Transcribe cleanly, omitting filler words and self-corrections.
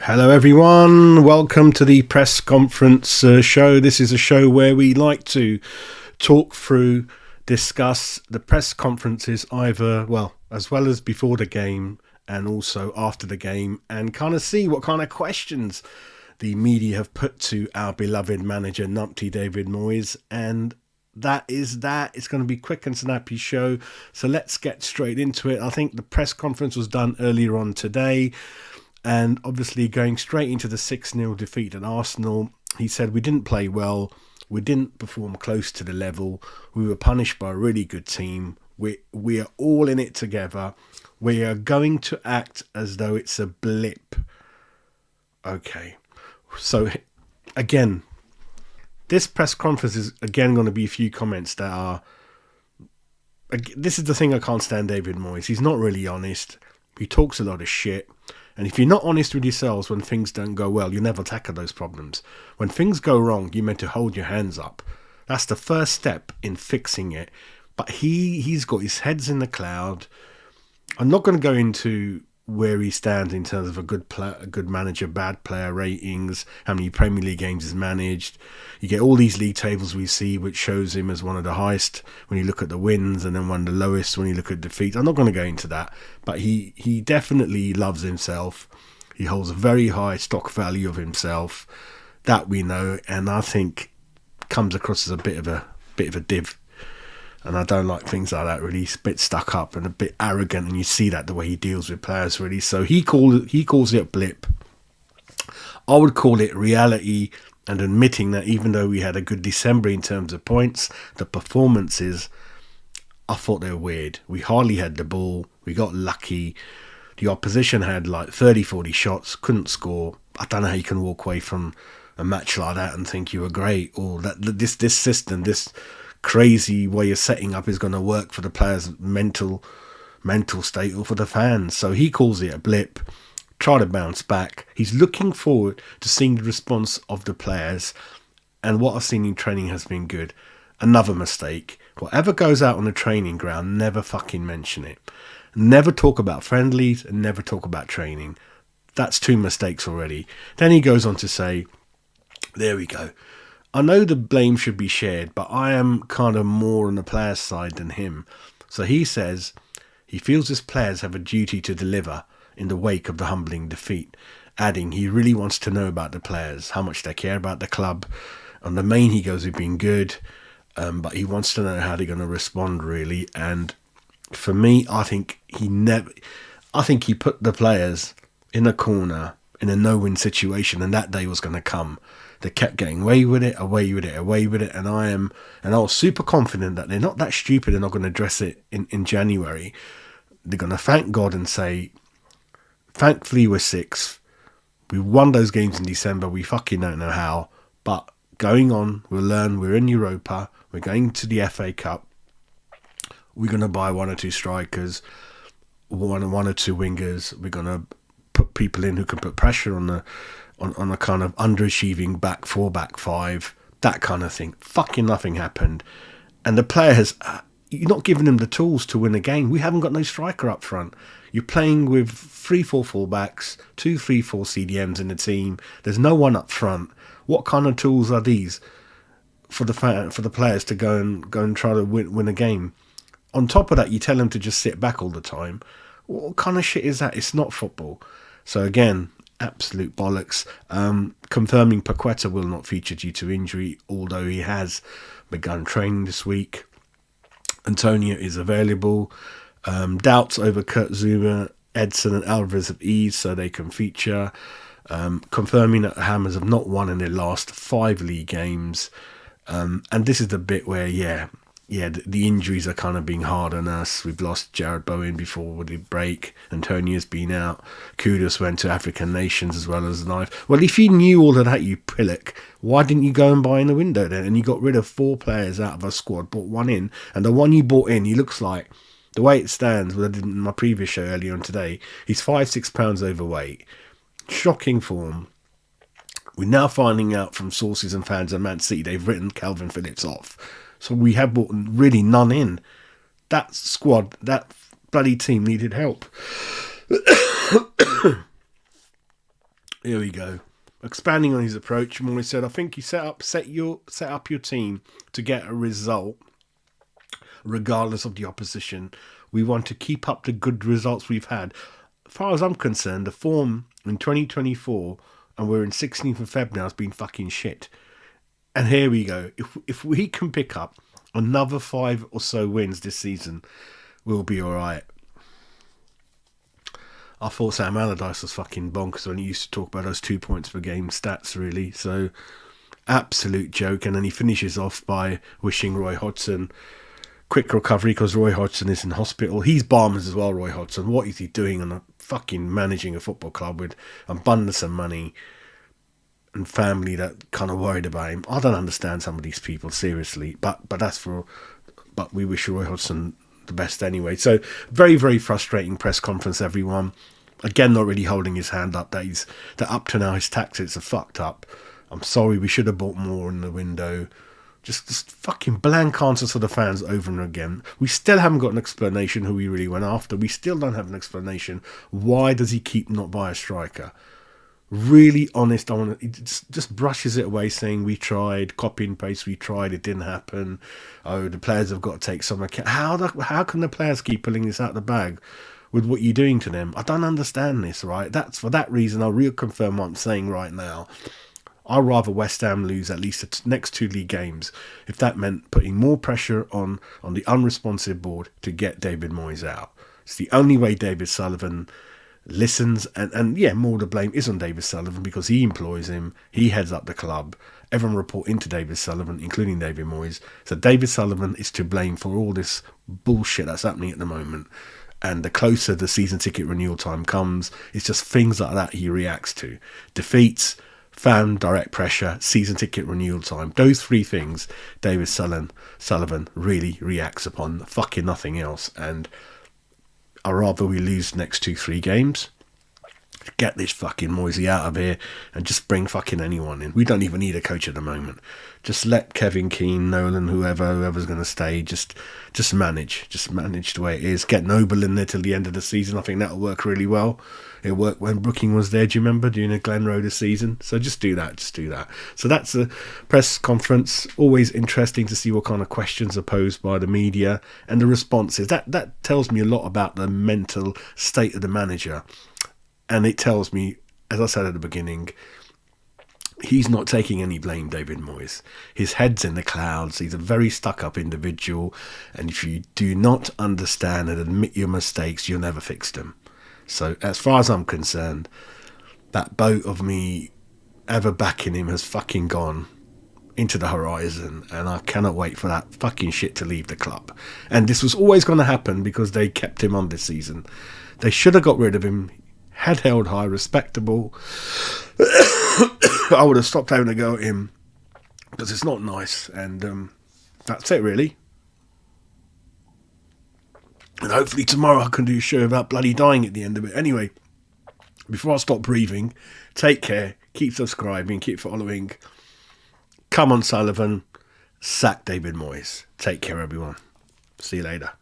Hello everyone, welcome to the press conference show. This is a show where we like to talk through, discuss the press conferences as well as before the game and also after the game, and kind of see what kind of questions the media have put to our beloved manager, Numpty David Moyes. And that is that. It's going to be a quick and snappy show, so let's get straight into it. I think the press conference was done earlier on today. And obviously going straight into the 6-0 defeat at Arsenal, he said, we didn't play well. We didn't perform close to the level. We were punished by a really good team. We are all in it together. We are going to act as though it's a blip. Okay. So, again, this press conference is, again, going to be a few comments that are... This is the thing I can't stand David Moyes. He's not really honest. He talks a lot of shit. And if you're not honest with yourselves when things don't go well, you never tackle those problems. When things go wrong, you're meant to hold your hands up. That's the first step in fixing it. But he's got his head's in the cloud. I'm not going to go into where he stands in terms of a good manager, bad player ratings, how many Premier League games he's managed. You get all these league tables we see, which shows him as one of the highest when you look at the wins, and then one of the lowest when you look at defeats. I'm not going to go into that, but he definitely loves himself. He holds a very high stock value of himself, that we know, and I think comes across as a bit of a div. And I don't like things like that, really. He's a bit stuck up and a bit arrogant, and you see that the way he deals with players, really. So he calls it a blip. I would call it reality, and admitting that even though we had a good December in terms of points, the performances, I thought they were weird. We hardly had the ball. We got lucky. The opposition had like 30, 40 shots, couldn't score. I don't know how you can walk away from a match like that and think you were great, or that this system, this crazy way of setting up is going to work for the players' mental state or for the fans. So he calls it a blip. Try to bounce back. He's looking forward to seeing the response of the players, and what I've seen in training has been good. Another mistake. Whatever goes out on the training ground, never fucking mention it. Never talk about friendlies and never talk about training. That's 2 mistakes already. Then he goes on to say, there we go. I know the blame should be shared, but I am kind of more on the player's side than him. So he says he feels his players have a duty to deliver in the wake of the humbling defeat, adding he really wants to know about the players, how much they care about the club. On the main, he goes, we've been good, but he wants to know how they're going to respond, really. And for me, I think he put the players in a corner in a no-win situation, and that day was going to come. They kept getting away with it, and I was super confident that they're not that stupid. They're not going to address it in January. They're going to thank God and say, thankfully we're 6th. We won those games in December. We fucking don't know how, but going on, we'll learn. We're in Europa. We're going to the FA Cup. We're going to buy 1 or 2 strikers, one or 2 wingers. We're going to put people in who can put pressure on a kind of underachieving back 4, back 5, that kind of thing. Fucking nothing happened. And the players, you're not giving them the tools to win a game. We haven't got no striker up front. You're playing with 3-4 fullbacks, 2-3-4 CDMs in the team. There's no one up front. What kind of tools are these for the players to go and try to win a game? On top of that, you tell them to just sit back all the time. What kind of shit is that? It's not football. So again, absolute bollocks. Confirming Paqueta will not feature due to injury, although he has begun training this week. Antonio is available. Doubts over Kurt Zuma, Edson and Alvarez have eased so they can feature. Confirming that the Hammers have not won in their last 5 league games. And this is the bit where, the injuries are kind of being hard on us. We've lost Jared Bowen before the break. Antonio's been out. Kudus went to African nations as well as Knife. Well, if you knew all of that, you pillock, why didn't you go and buy in the window then? And you got rid of 4 players out of a squad, bought 1 in, and the one you bought in, he looks like, the way it stands, what I did in my previous show earlier on today, he's 5-6 pounds overweight. Shocking form. We're now finding out from sources and fans at Man City they've written Calvin Phillips off. So we have brought really none in. That squad, that bloody team needed help. Here we go. Expanding on his approach, Moyes said, "I think you set up your team to get a result, regardless of the opposition. We want to keep up the good results we've had. As far as I'm concerned, the form in 2024, and we're in 16th of Feb now, has been fucking shit. And here we go. If we can pick up another 5 or so wins this season, we'll be all right." I thought Sam Allardyce was fucking bonkers when he used to talk about those 2 points per game stats, really. So, absolute joke. And then he finishes off by wishing Roy Hodgson quick recovery, because Roy Hodgson is in hospital. He's Barnes as well, Roy Hodgson. What is he doing on a fucking managing a football club with abundance of money and family that kind of worried about him? I don't understand some of these people, seriously. But we wish Roy Hodgson the best anyway. So very, very frustrating press conference, everyone. Again, not really holding his hand up that up to now his tactics are fucked up. I'm sorry, we should have bought more in the window. Just fucking blank answers for the fans over and again. We still haven't got an explanation who he really went after. We still don't have an explanation. Why does he keep not buy a striker? Really honest, he just brushes it away, saying we tried, copy and paste, we tried, it didn't happen. Oh, the players have got to take some account. How can the players keep pulling this out of the bag with what you're doing to them? I don't understand this, right? That's for that reason I'll reconfirm what I'm saying right now. I'd rather West Ham lose at least the next 2 league games if that meant putting more pressure on the unresponsive board to get David Moyes out. It's the only way David Sullivan listens, and yeah, more to blame is on David Sullivan because he employs him, he heads up the club, everyone report into David Sullivan, including David Moyes. So David Sullivan is to blame for all this bullshit that's happening at the moment. And the closer the season ticket renewal time comes, it's just things like that he reacts to. Defeats, fan direct pressure, season ticket renewal time. Those 3 things David Sullivan really reacts upon, fucking nothing else. And I'd rather we lose the next 2-3 games, get this fucking Moisey out of here, and just bring fucking anyone in. We don't even need a coach at the moment. Just let Kevin Keane, Nolan, whoever's going to stay, just manage the way it is. Get Noble in there till the end of the season. I think that'll work really well. It worked when Brooking was there, do you remember, during the Glen Roeder season? So just do that. So that's a press conference. Always interesting to see what kind of questions are posed by the media and the responses. That tells me a lot about the mental state of the manager. And it tells me, as I said at the beginning, he's not taking any blame, David Moyes. His head's in the clouds. He's a very stuck-up individual. And if you do not understand and admit your mistakes, you'll never fix them. So as far as I'm concerned, that boat of me ever backing him has fucking gone into the horizon, and I cannot wait for that fucking shit to leave the club. And this was always going to happen because they kept him on this season. They should have got rid of him. Head held high, respectable. I would have stopped having a go at him because it's not nice. And that's it, really. And hopefully tomorrow I can do a show about bloody dying at the end of it. Anyway, before I stop breathing, take care, keep subscribing, keep following. Come on, Sullivan. Sack David Moyes. Take care, everyone. See you later.